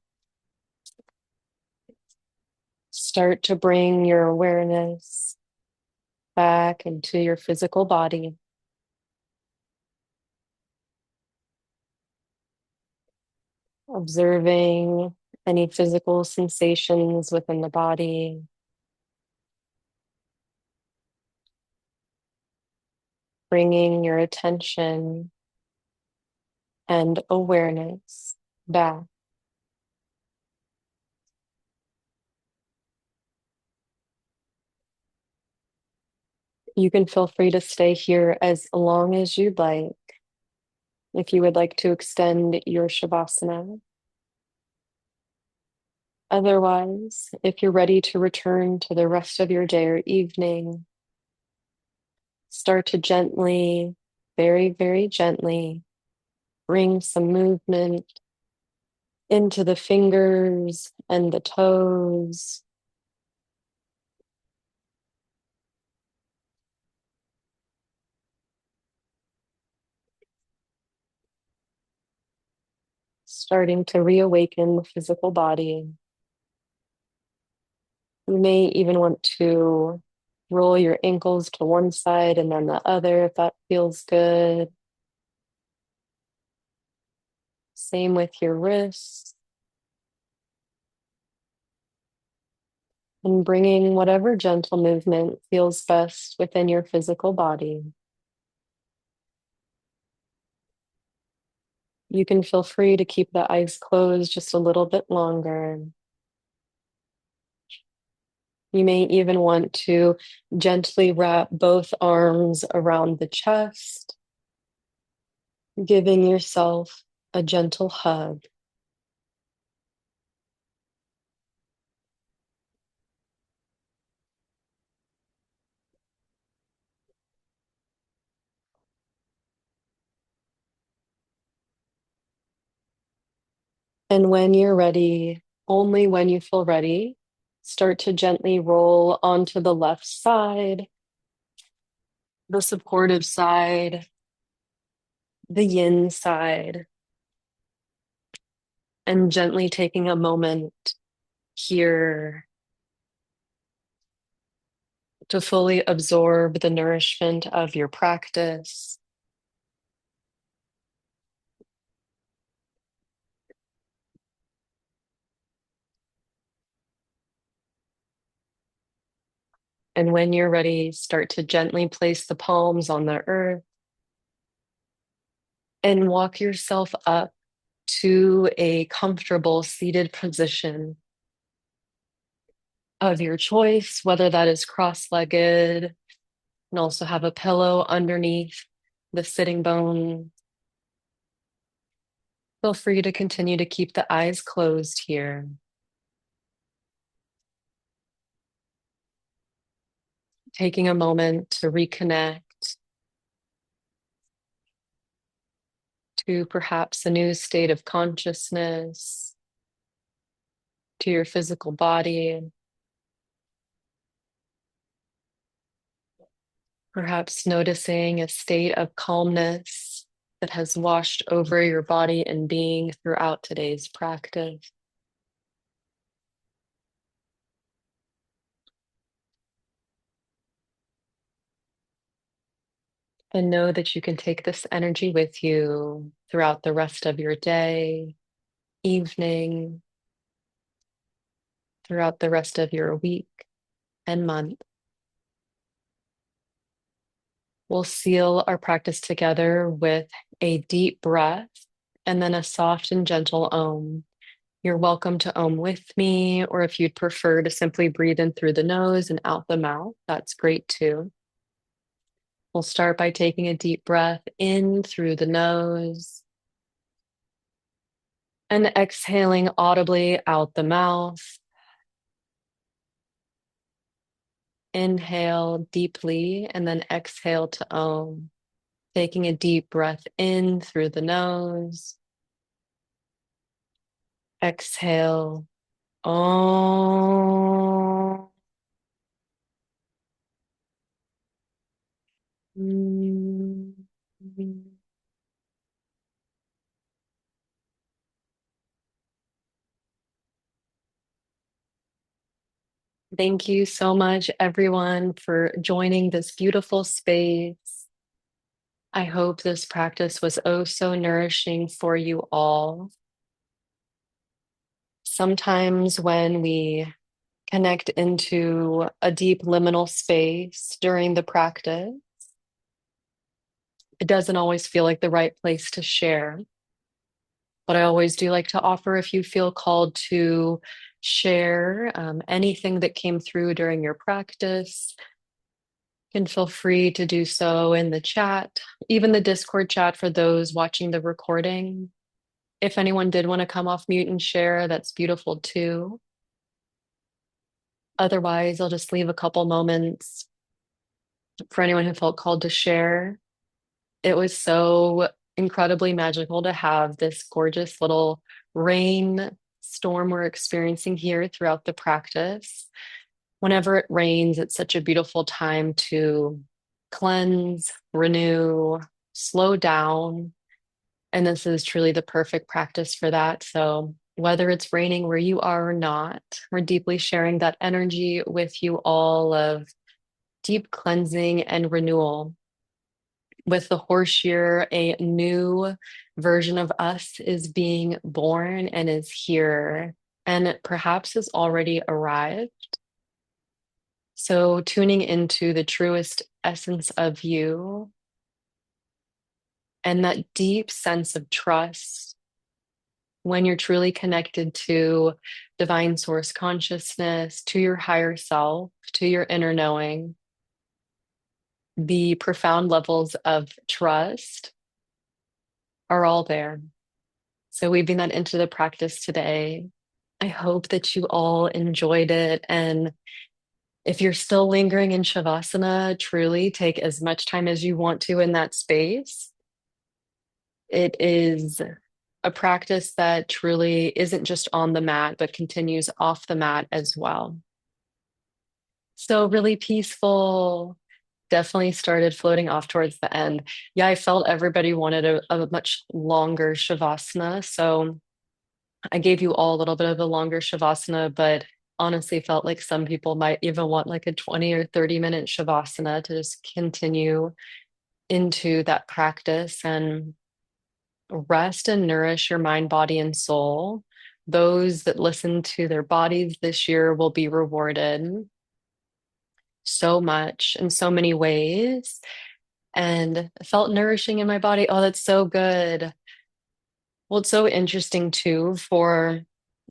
start to bring your awareness back into your physical body, observing any physical sensations within the body, bringing your attention and awareness back. You can feel free to stay here as long as you'd like. If you would like to extend your Shavasana. Otherwise, if you're ready to return to the rest of your day or evening, start to gently, very, very gently, bring some movement into the fingers and the toes. Starting to reawaken the physical body. You may even want to roll your ankles to one side and then the other if that feels good. Same with your wrists. And bringing whatever gentle movement feels best within your physical body. You can feel free to keep the eyes closed just a little bit longer. You may even want to gently wrap both arms around the chest, giving yourself a gentle hug. And when you're ready, only when you feel ready, start to gently roll onto the left side, the supportive side, the yin side, and gently taking a moment here to fully absorb the nourishment of your practice. And when you're ready, start to gently place the palms on the earth and walk yourself up to a comfortable seated position of your choice, whether that is cross-legged and also have a pillow underneath the sitting bone. Feel free to continue to keep the eyes closed here. Taking a moment to reconnect to perhaps a new state of consciousness, to your physical body, perhaps noticing a state of calmness that has washed over your body and being throughout today's practice. And know that you can take this energy with you throughout the rest of your day, evening, throughout the rest of your week and month. We'll seal our practice together with a deep breath and then a soft and gentle om. You're welcome to om with me, or if you'd prefer to simply breathe in through the nose and out the mouth, that's great too. We'll start by taking a deep breath in through the nose and exhaling audibly out the mouth. Inhale deeply and then exhale to om. Taking a deep breath in through the nose. Exhale. Om. Mm. Thank you so much, everyone, for joining this beautiful space. I hope this practice was oh so nourishing for you all. Sometimes when we connect into a deep liminal space during the practice, it doesn't always feel like the right place to share. But I always do like to offer if you feel called to share anything that came through during your practice, you can feel free to do so in the chat, even the Discord chat for those watching the recording. If anyone did want to come off mute and share, that's beautiful too. Otherwise, I'll just leave a couple moments for anyone who felt called to share. It was so incredibly magical to have this gorgeous little rain storm we're experiencing here throughout the practice. Whenever it rains, it's such a beautiful time to cleanse, renew, slow down. And this is truly the perfect practice for that. So, whether it's raining where you are or not, we're deeply sharing that energy with you all of deep cleansing and renewal. With the horse year, a new version of us is being born and is here, and perhaps has already arrived. So, tuning into the truest essence of you and that deep sense of trust when you're truly connected to divine source consciousness, to your higher self, to your inner knowing, the profound levels of trust are all there. So, weaving that into the practice today, I hope that you all enjoyed it. And if you're still lingering in Shavasana, truly take as much time as you want to in that space. It is a practice that truly isn't just on the mat, but continues off the mat as well. So, really peaceful. Definitely started floating off towards the end. Yeah, I felt everybody wanted a much longer Shavasana. So, I gave you all a little bit of a longer Shavasana, but honestly felt like some people might even want like a 20 or 30-minute Shavasana to just continue into that practice and rest and nourish your mind, body, and soul. Those that listen to their bodies this year will be rewarded so much in so many ways and felt nourishing in my body. Oh, that's so good. Well, it's so interesting too for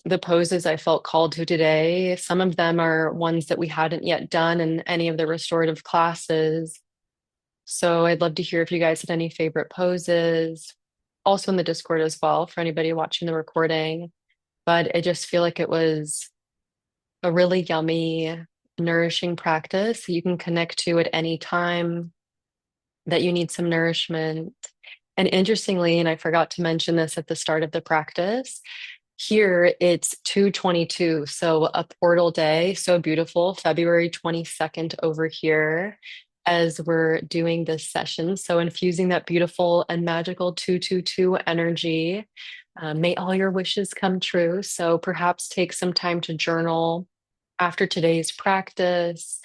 the poses I felt called to today. Some of them are ones that we hadn't yet done in any of the restorative classes. So I'd love to hear if you guys had any favorite poses, also in the Discord as well for anybody watching the recording. But I just feel like it was a really yummy, nourishing practice you can connect to at any time that you need some nourishment. And interestingly, and I forgot to mention this at the start of the practice, here it's 222, so a portal day, so beautiful, February 22nd over here as we're doing this session. So infusing that beautiful and magical 222 energy. May all your wishes come true. So perhaps take some time to journal after today's practice.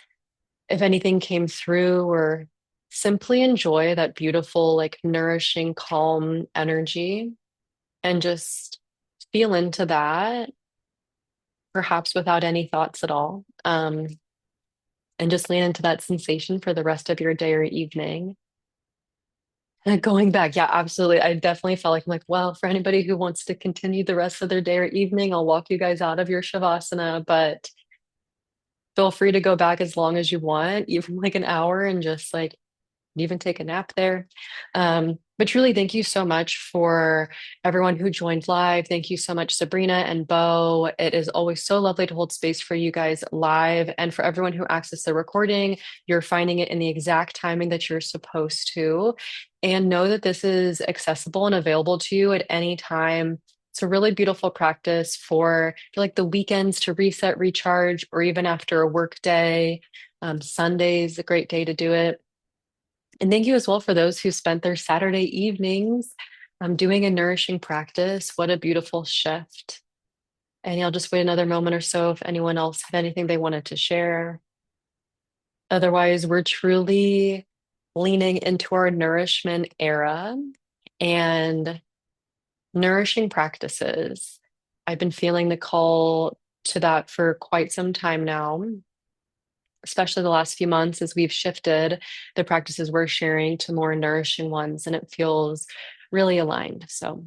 If anything came through, or simply enjoy that beautiful, like nourishing, calm energy and just feel into that, perhaps without any thoughts at all. And just lean into that sensation for the rest of your day or evening. And going back, yeah, absolutely. I definitely felt like I'm like, well, for anybody who wants to continue the rest of their day or evening, I'll walk you guys out of your Shavasana, but feel free to go back as long as you want, even like an hour, and just like even take a nap there. But truly, thank you so much for everyone who joined live. Thank you so much, Sabrina and Bo. It is always so lovely to hold space for you guys live. And for everyone who accessed the recording, you're finding it in the exact timing that you're supposed to. And know that this is accessible and available to you at any time. It's a really beautiful practice for like the weekends to reset, recharge, or even after a work day. Sunday's a great day to do it. And thank you as well for those who spent their Saturday evenings doing a nourishing practice. What a beautiful shift. And I'll just wait another moment or so if anyone else had anything they wanted to share. Otherwise, we're truly leaning into our nourishment era and nourishing practices. I've been feeling the call to that for quite some time now, especially the last few months as we've shifted the practices we're sharing to more nourishing ones, and it feels really aligned. So,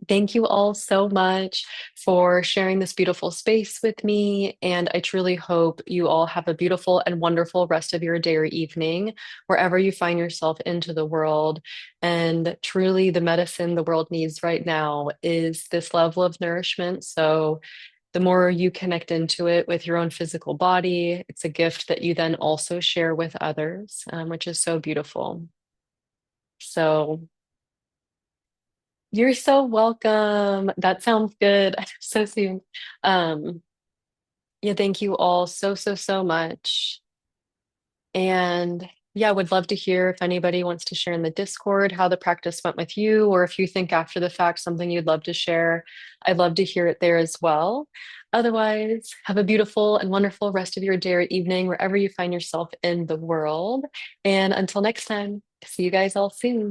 thank you all so much for sharing this beautiful space with me. And I truly hope you all have a beautiful and wonderful rest of your day or evening, wherever you find yourself into the world. And truly, the medicine the world needs right now is this level of nourishment. So, the more you connect into it with your own physical body, it's a gift that you then also share with others, which is so beautiful. So, you're so welcome. That sounds good. So soon. Um, yeah, thank you all so, so, so much. And yeah, would love to hear if anybody wants to share in the Discord how the practice went with you, or if you think after the fact something you'd love to share. I'd love to hear it there as well. Otherwise, have a beautiful and wonderful rest of your day or evening, wherever you find yourself in the world. And until next time, see you guys all soon.